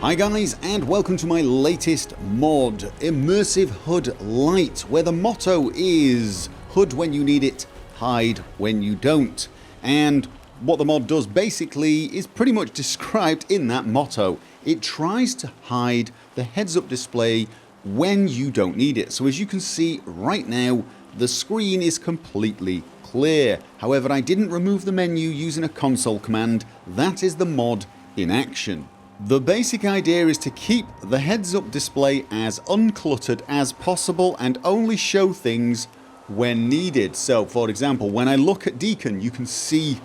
Hi guys, and welcome to my latest mod, Immersive HUD Lite, where the motto is HUD when you need it, hide when you don't. And what the mod does basically is pretty much described in that motto. It tries to hide the heads-up display when you don't need it. So as you can see right now, the screen is completely clear. However, I didn't remove the menu using a console command. That is the mod in action. The basic idea is to keep the heads-up display as uncluttered as possible and only show things when needed. So, for example, when I look at Deacon, you can see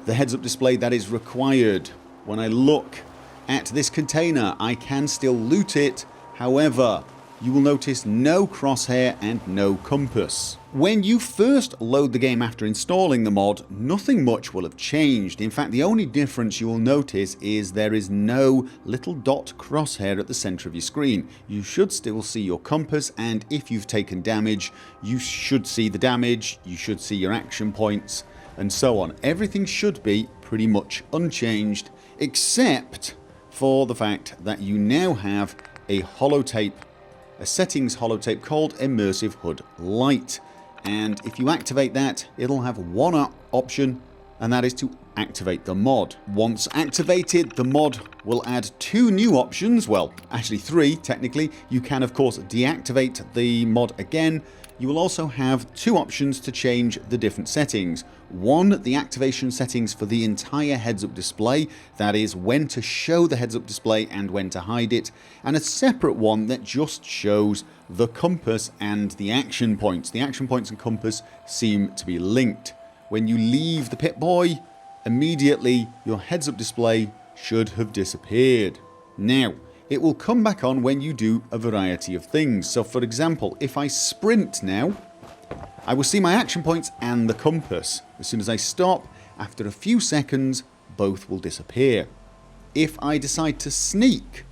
the heads-up display that is required. When I look at this container, I can still loot it. However, you will notice no crosshair and no compass. When you first load the game after installing the mod, nothing much will have changed. In fact, the only difference you will notice is there is no little dot crosshair at the center of your screen. You should still see your compass, and if you've taken damage, you should see the damage, you should see your action points, and so on. Everything should be pretty much unchanged, except for the fact that you now have a holotape, a settings holotape called Immersive HUD Lite. And if you activate that, it'll have one option, and that is to activate the mod. Once activated, the mod will add two new options. Well, actually three, technically. You can, of course, deactivate the mod again. You will also have two options to change the different settings. One, the activation settings for the entire heads-up display, that is when to show the heads-up display and when to hide it, and a separate one that just shows the compass and the action points. The action points and compass seem to be linked. When you leave the Pip-Boy, immediately your heads-up display should have disappeared. Now, it will come back on when you do a variety of things. So for example, if I sprint now, I will see my action points and the compass. As soon as I stop, after a few seconds, both will disappear. If I decide to sneak,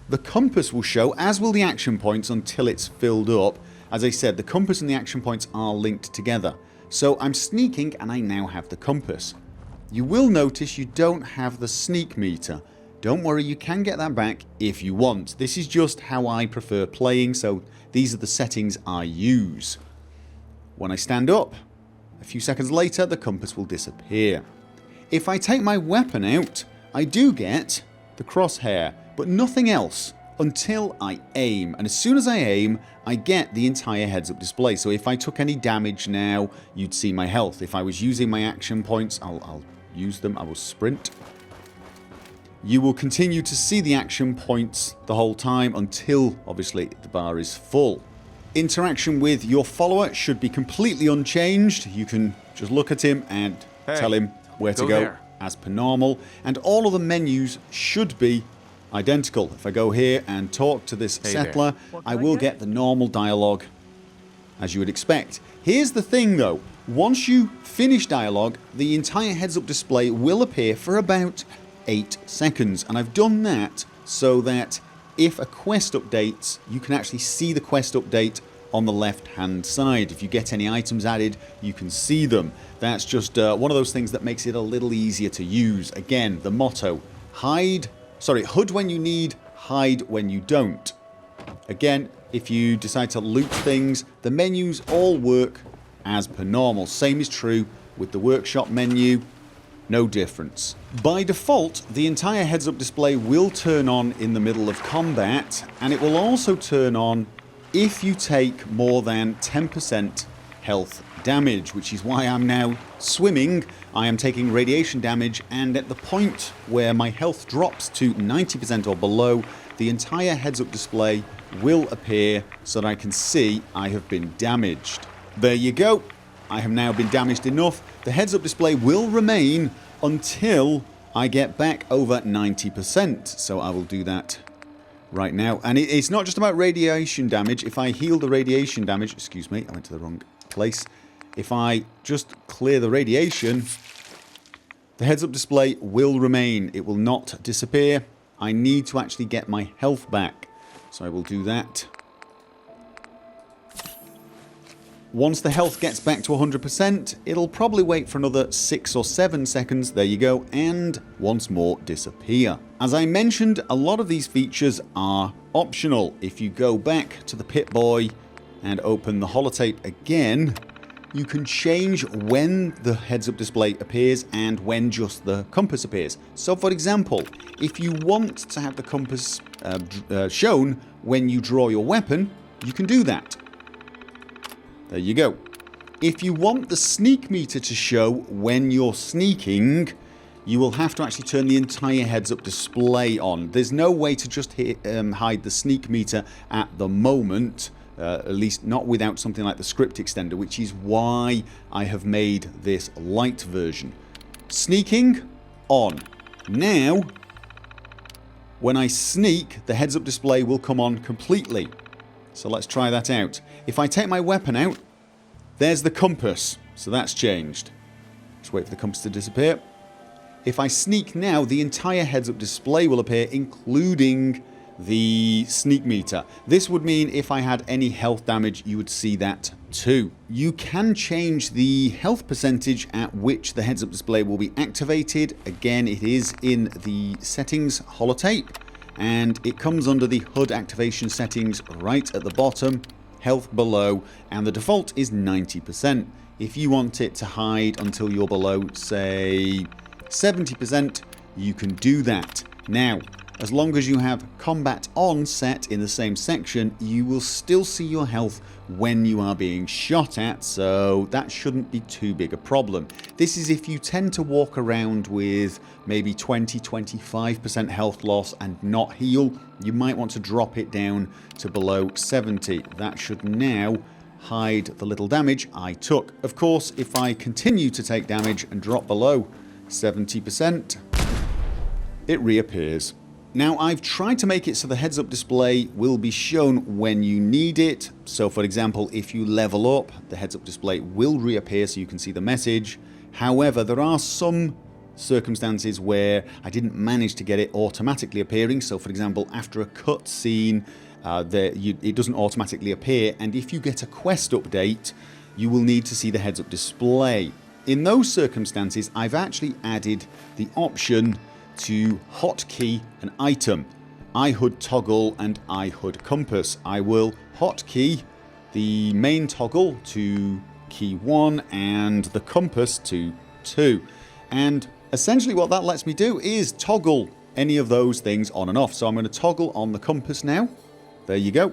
the compass will show, as will the action points until it's filled up. As I said, the compass and the action points are linked together. So I'm sneaking and I now have the compass. You will notice you don't have the sneak meter. Don't worry, you can get that back if you want. This is just how I prefer playing, so these are the settings I use. When I stand up, a few seconds later, the compass will disappear. If I take my weapon out, I do get the crosshair, but nothing else until I aim. And as soon as I aim, I get the entire heads-up display. So if I took any damage now, you'd see my health. If I was using my action points, I'll use them. I will sprint. You will continue to see the action points the whole time until, obviously, the bar is full. Interaction with your follower should be completely unchanged. You can just look at him and tell him where to go as per normal. And all of the menus should be identical. If I go here and talk to this settler, I will get the normal dialogue as you would expect. Here's the thing though. Once you finish dialogue, the entire heads-up display will appear for about 8 seconds, and I've done that so that if a quest updates, you can actually see the quest update on the left hand side. If you get any items added, you can see them. That's just one of those things that makes it a little easier to use. Again, the motto, HUD when you need, hide when you don't. Again, if you decide to loot things, the menus all work as per normal. Same is true with the workshop menu. No difference. By default, the entire heads-up display will turn on in the middle of combat, and it will also turn on if you take more than 10% health damage, which is why I'm now swimming. I am taking radiation damage, and at the point where my health drops to 90% or below, the entire heads-up display will appear so that I can see I have been damaged. There you go. I have now been damaged enough. The heads-up display will remain until I get back over 90%. So I will do that right now. And it's not just about radiation damage. If I heal the radiation damage, excuse me, I went to the wrong place. If I just clear the radiation, the heads-up display will remain. It will not disappear. I need to actually get my health back. So I will do that. Once the health gets back to 100%, it'll probably wait for another 6 or 7 seconds, there you go, and once more disappear. As I mentioned, a lot of these features are optional. If you go back to the Pip-Boy and open the holotape again, you can change when the heads-up display appears and when just the compass appears. So for example, if you want to have the compass shown when you draw your weapon, you can do that. There you go. If you want the sneak meter to show when you're sneaking, you will have to actually turn the entire heads-up display on. There's no way to just hide the sneak meter at the moment, at least not without something like the script extender, which is why I have made this Lite version. Sneaking on. Now, when I sneak, the heads-up display will come on completely. So let's try that out. If I take my weapon out, there's the compass. So that's changed. Just wait for the compass to disappear. If I sneak now, the entire heads-up display will appear, including the sneak meter. This would mean if I had any health damage, you would see that too. You can change the health percentage at which the heads-up display will be activated. Again, it is in the settings holotape, and it comes under the HUD activation settings right at the bottom, health below, and the default is 90%. If you want it to hide until you're below, say, 70%, you can do that. Now, as long as you have combat on set in the same section, you will still see your health when you are being shot at, so that shouldn't be too big a problem. This is if you tend to walk around with maybe 20-25% health loss and not heal, you might want to drop it down to below 70. That should now hide the little damage I took. Of course, if I continue to take damage and drop below 70%, it reappears. Now, I've tried to make it so the heads-up display will be shown when you need it. So for example, if you level up, the heads-up display will reappear so you can see the message. However, there are some circumstances where I didn't manage to get it automatically appearing. So for example, after a cut scene, it doesn't automatically appear, and if you get a quest update, you will need to see the heads-up display. In those circumstances, I've actually added the option to hotkey an item, iHUD toggle and iHUD compass. I will hotkey the main toggle to key 1 and the compass to 2. And essentially what that lets me do is toggle any of those things on and off. So I'm going to toggle on the compass now. There you go.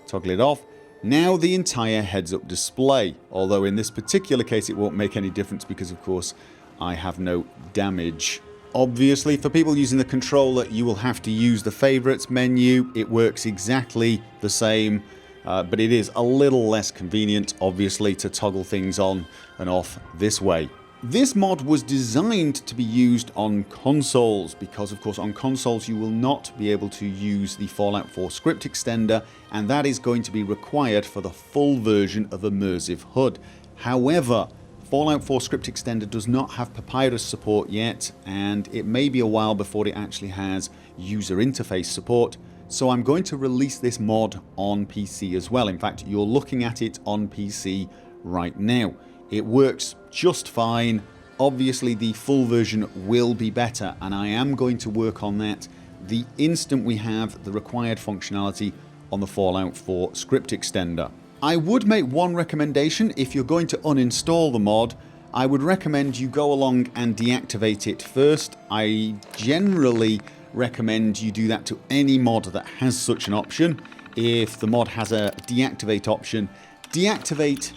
Toggle it off. Now the entire heads-up display, although in this particular case it won't make any difference because of course I have no damage. Obviously, for people using the controller, you will have to use the favorites menu. It works exactly the same, but it is a little less convenient, obviously, to toggle things on and off this way. This mod was designed to be used on consoles because, of course, on consoles you will not be able to use the Fallout 4 script extender, and that is going to be required for the full version of Immersive HUD. However, Fallout 4 script extender does not have Papyrus support yet, and it may be a while before it actually has user interface support, so I'm going to release this mod on PC as well. In fact, you're looking at it on PC right now. It works just fine. Obviously, the full version will be better, and I am going to work on that the instant we have the required functionality on the Fallout 4 script extender. I would make one recommendation. If you're going to uninstall the mod, I would recommend you go along and deactivate it first. I generally recommend you do that to any mod that has such an option. If the mod has a deactivate option, deactivate,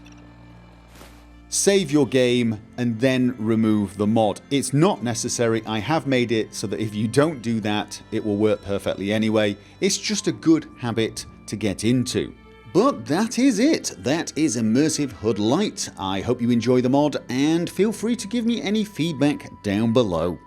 save your game, and then remove the mod. It's not necessary. I have made it so that if you don't do that, it will work perfectly anyway. It's just a good habit to get into. But that is it. That is Immersive HUD Lite. I hope you enjoy the mod, and feel free to give me any feedback down below.